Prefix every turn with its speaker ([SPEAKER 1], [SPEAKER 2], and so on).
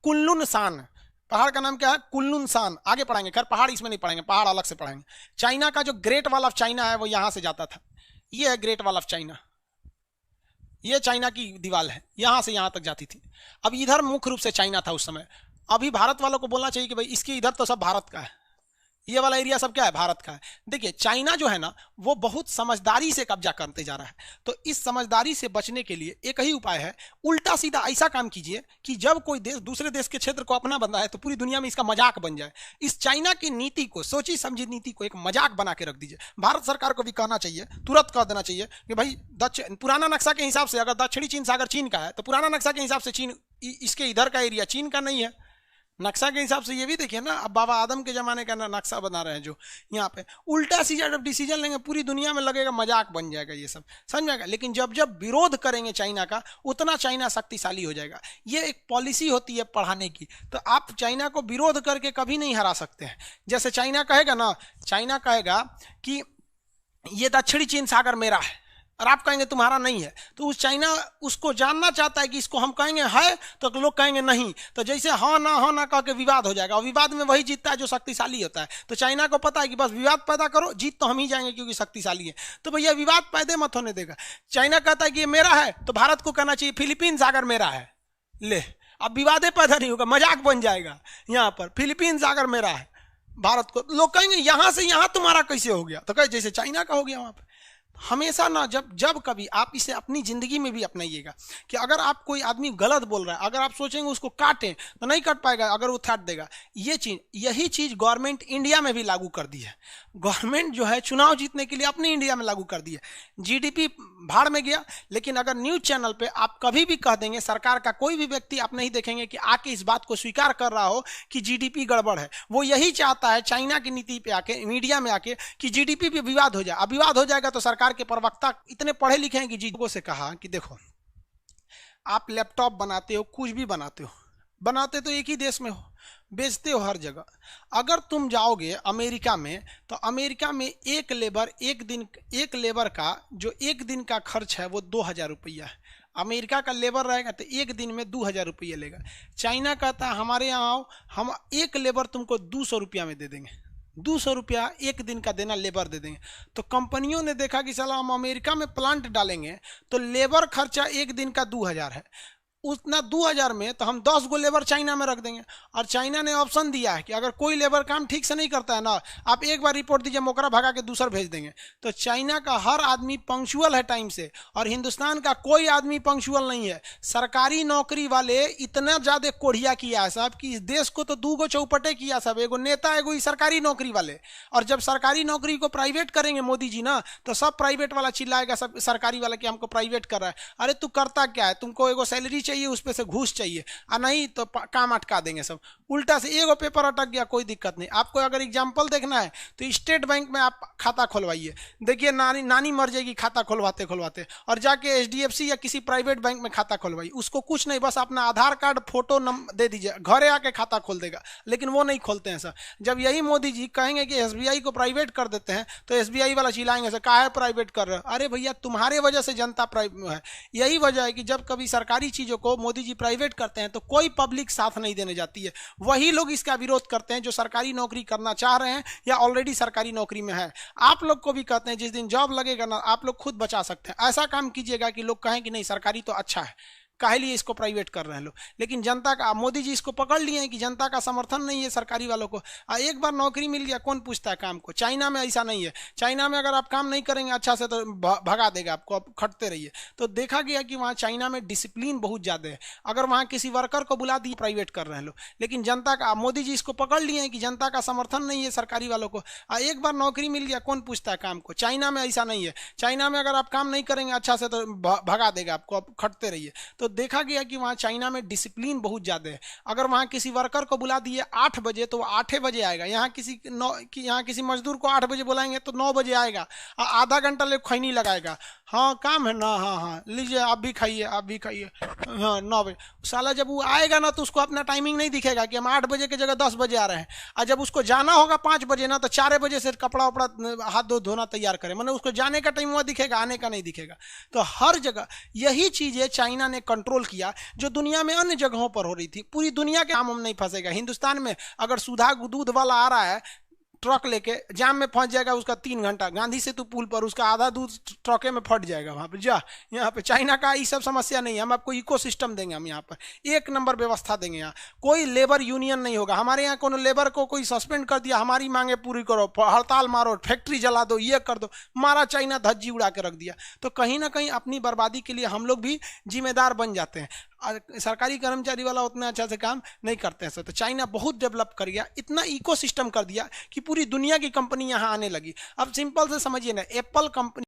[SPEAKER 1] Kunlun सान, पहाड़ का नाम क्या है? कुनलुन सान। आगे पढ़ाएंगे, खैर पहाड़ इसमें नहीं पढ़ेंगे, पहाड़ अलग से पढ़ाएंगे। चाइना का जो ग्रेट वॉल ऑफ चाइना है वो यहां से जाता था। ये है ग्रेट वॉल ऑफ चाइना, ये चाइना की दीवार है, यहां से यहां तक जाती थी। अब इधर मुख्य रूप से चाइना था उस समय। अभी भारत वालों को बोलना चाहिए कि भाई इसके इधर तो सब भारत का है, ये वाला एरिया सब क्या है? भारत का है। देखिए चाइना जो है ना वो बहुत समझदारी से कब्जा करते जा रहा है। तो इस समझदारी से बचने के लिए एक ही उपाय है, उल्टा सीधा ऐसा काम कीजिए कि जब कोई देश दूसरे देश के क्षेत्र को अपना बन रहा है तो पूरी दुनिया में इसका मजाक बन जाए। इस चाइना की नीति को, सोची समझी नीति को एक मजाक बना के रख दीजिए। भारत सरकार को भी कहना चाहिए, तुरंत कह देना चाहिए कि भाई पुराना नक्शा के हिसाब से अगर दक्षिणी चीन सागर चीन का है तो पुराना नक्शा के हिसाब से चीन, इसके इधर का एरिया चीन का नहीं है। नक्शा के हिसाब से ये भी देखिए ना, अब बाबा आदम के जमाने का नक्शा बना रहे हैं जो यहाँ पे, उल्टा सीधा जब डिसीजन लेंगे पूरी दुनिया में लगेगा मजाक बन जाएगा, ये सब समझ में आएगा। लेकिन जब जब विरोध करेंगे चाइना का उतना चाइना शक्तिशाली हो जाएगा। ये एक पॉलिसी होती है पढ़ाने की। तो आप चाइना को विरोध करके कभी नहीं हरा सकते हैं। जैसे चाइना कहेगा ना, चाइना कहेगा कि ये दक्षिणी चीन सागर मेरा है और आप कहेंगे तुम्हारा नहीं है, तो उस चाइना उसको जानना चाहता है कि इसको हम कहेंगे है तो लोग कहेंगे नहीं, तो जैसे हाँ ना कह के विवाद हो जाएगा और विवाद में वही जीतता है जो शक्तिशाली होता है। तो चाइना को पता है कि बस विवाद पैदा करो, जीत तो हम ही जाएंगे क्योंकि शक्तिशाली है। तो भैया विवाद पैदा मत होने देगा। चाइना कहता है कि ये मेरा है तो भारत को कहना चाहिए फिलीपीन सागर मेरा है, ले अब विवादे पैदा नहीं होगा, मजाक बन जाएगा। यहाँ पर फिलीपीन सागर मेरा है, भारत को लोग कहेंगे यहां से यहां तुम्हारा कैसे हो गया, तो कहे जैसे चाइना का हो गया वहां पर। हमेशा ना जब कभी आप इसे अपनी जिंदगी में भी अपनाइएगा कि अगर आप कोई आदमी गलत बोल रहा है, अगर आप सोचेंगे उसको काटें तो नहीं काट पाएगा, अगर वो काट देगा। यही चीज गवर्नमेंट इंडिया में भी लागू कर दी है। गवर्नमेंट जो है चुनाव जीतने के लिए अपने इंडिया में लागू कर दी है। जीडीपी भाड़ में गया, लेकिन अगर न्यूज चैनल पे आप कभी भी कह देंगे, सरकार का कोई भी व्यक्ति आप नहीं देखेंगे कि आके इस बात को स्वीकार कर रहा हो कि जीडीपी गड़बड़ है। वो यही चाहता है चाइना की नीति पे आके, मीडिया में आके, कि जीडीपी पे विवाद हो जाए। अब विवाद हो जाएगा तो सरकार के प्रवक्ता इतने पढ़े लिखे हैं कि जीडीपी से कहा कि देखो आप लैपटॉप बनाते हो, कुछ भी बनाते हो, बनाते तो एक ही देश में हो, बेचते हो हर जगह। अगर तुम जाओगे अमेरिका में तो अमेरिका में एक लेबर का जो एक दिन का खर्च है वो 2000 रुपया है। अमेरिका का लेबर रहेगा तो एक दिन में 2000 रुपया लेगा। चाइना कहता है हमारे यहाँ आओ, हम एक लेबर तुमको 200 रुपया में दे देंगे, 200 रुपया एक दिन का देना लेबर दे देंगे। तो कंपनियों ने देखा कि चलो हम अमेरिका में प्लांट डालेंगे तो लेबर खर्चा एक दिन का 2000 है, उतना 2000 में तो हम 10 गो लेबर चाइना में रख देंगे। और चाइना ने ऑप्शन दिया है कि अगर कोई लेबर काम ठीक से नहीं करता है ना, आप एक बार रिपोर्ट दीजिए, मोकरा भगा के दूसरा भेज देंगे। तो चाइना का हर आदमी पंक्चुअल है टाइम से, और हिंदुस्तान का कोई आदमी पंक्चुअल नहीं है। सरकारी नौकरी वाले इतना ज्यादा कोढ़िया किया है साहब कि इस देश को तो 2 गो चौपटे किया सब, एगो नेता एगो सरकारी नौकरी वाले। और जब सरकारी नौकरी को प्राइवेट करेंगे मोदी जी ना, तो सब प्राइवेट वाला चिल्लाएगा सब सरकारी वाला कि हमको प्राइवेट कर रहा है। अरे तू करता क्या है, तुमको एगो सैलरी चाहिए, उस पे से घूस चाहिए, और नहीं तो काम अटका देंगे सब। उल्टा से एगो पेपर अटक गया कोई दिक्कत नहीं। आपको अगर एग्जांपल देखना है तो स्टेट बैंक में आप खाता खुलवाइए, देखिए नानी मर जाएगी खाता खुलवाते खुलवाते, और जाके एचडीएफसी या किसी प्राइवेट बैंक में खाता खुलवाइए। उसको कुछ नहीं, बस अपना आधार कार्ड फोटो दे दीजिए, घरे आके खाता खोल देगा। लेकिन वो नहीं खोलते हैं सर। जब यही मोदी जी कहेंगे कि एसबीआई को प्राइवेट कर देते हैं तो एसबीआई वाला चिल्लाएंगे सर काहे प्राइवेट कर रहे हो। अरे भैया तुम्हारे वजह से जनता है। यही वजह है कि जब कभी सरकारी चीजों को मोदी जी प्राइवेट करते हैं तो कोई पब्लिक साथ नहीं देने जाती है। वही लोग इसका विरोध करते हैं जो सरकारी नौकरी करना चाह रहे हैं या ऑलरेडी सरकारी नौकरी में है। आप लोग को भी कहते हैं जिस दिन जॉब लगेगा ना, आप लोग खुद बचा सकते हैं। ऐसा काम कीजिएगा कि लोग कहें कि नहीं सरकारी तो अच्छा है, काहे लिए इसको प्राइवेट कर रहे हैं लोग। लेकिन जनता का, मोदी जी इसको पकड़ लिए हैं कि जनता का समर्थन नहीं है सरकारी वालों को। एक बार नौकरी मिल गया कौन पूछता है काम को। चाइना में ऐसा नहीं है। चाइना में अगर आप काम नहीं करेंगे अच्छा से तो भगा देगा आपको, आप खटते रहिए। तो देखा गया कि वहाँ चाइना में डिसिप्लिन बहुत ज़्यादा है। अगर वहाँ किसी वर्कर को बुला दिए प्राइवेट कर रहे हैं लोग। लेकिन जनता का, मोदी जी इसको पकड़ लिए हैं कि जनता का समर्थन नहीं है सरकारी वालों को। एक बार नौकरी मिल गया कौन पूछता है काम को। चाइना में ऐसा नहीं है। चाइना में अगर आप काम नहीं करेंगे अच्छा से तो भगा देगा आपको, आप खटते रहिए। तो देखा गया कि वहाँ चाइना में डिसिप्लिन बहुत ज़्यादा है। अगर वहाँ किसी वर्कर को बुला दिए 8 बजे तो वो 8 बजे आएगा। यहाँ किसी मजदूर को 8 बजे बुलाएंगे तो 9 बजे आएगा, आधा घंटा ले खैनी लगाएगा। हाँ काम है ना, हाँ लीजिए आप भी खाइए, हाँ 9 बजे। साला जब वो आएगा ना तो उसको अपना टाइमिंग नहीं दिखेगा कि हम 8 बजे की जगह 10 बजे आ रहे हैं। और जब उसको जाना होगा 5 बजे ना तो 4 बजे से कपड़ा वपड़ा हाथ धोना तैयार करें, मतलब उसको जाने का टाइम हुआ दिखेगा, आने का नहीं दिखेगा। तो हर जगह यही चीज़ें चाइना ने कंट्रोल किया जो दुनिया में अन्य जगहों पर हो रही थी। पूरी दुनिया के काम हम नहीं फंसेगा। हिंदुस्तान में अगर सुधा दूध वाला आ रहा है ट्रक लेके, जाम में फंस जाएगा उसका 3 घंटा, गांधी सेतु पुल पर उसका आधा दूध ट्रके में फट जाएगा वहां पर। जा यहाँ पे चाइना का ये सब समस्या नहीं है। हम आपको इकोसिस्टम देंगे, हम यहाँ पर 1 नंबर व्यवस्था देंगे। यहाँ कोई लेबर यूनियन नहीं होगा। हमारे यहाँ कोनो लेबर को कोई सस्पेंड कर दिया, हमारी मांगे पूरी करो, हड़ताल मारो, फैक्ट्री जला दो, ये कर दो, मारा चाइना धज्जी उड़ा के रख दिया। तो कहीं ना कहीं अपनी बर्बादी के लिए हम लोग भी जिम्मेदार बन जाते हैं। सरकारी कर्मचारी वाला उतना अच्छा से काम नहीं करते हैं। तो चाइना बहुत डेवलप कर गया, इतना इकोसिस्टम कर दिया कि पूरी दुनिया की कंपनी यहाँ आने लगी। अब सिंपल से समझिए ना, एप्पल कंपनी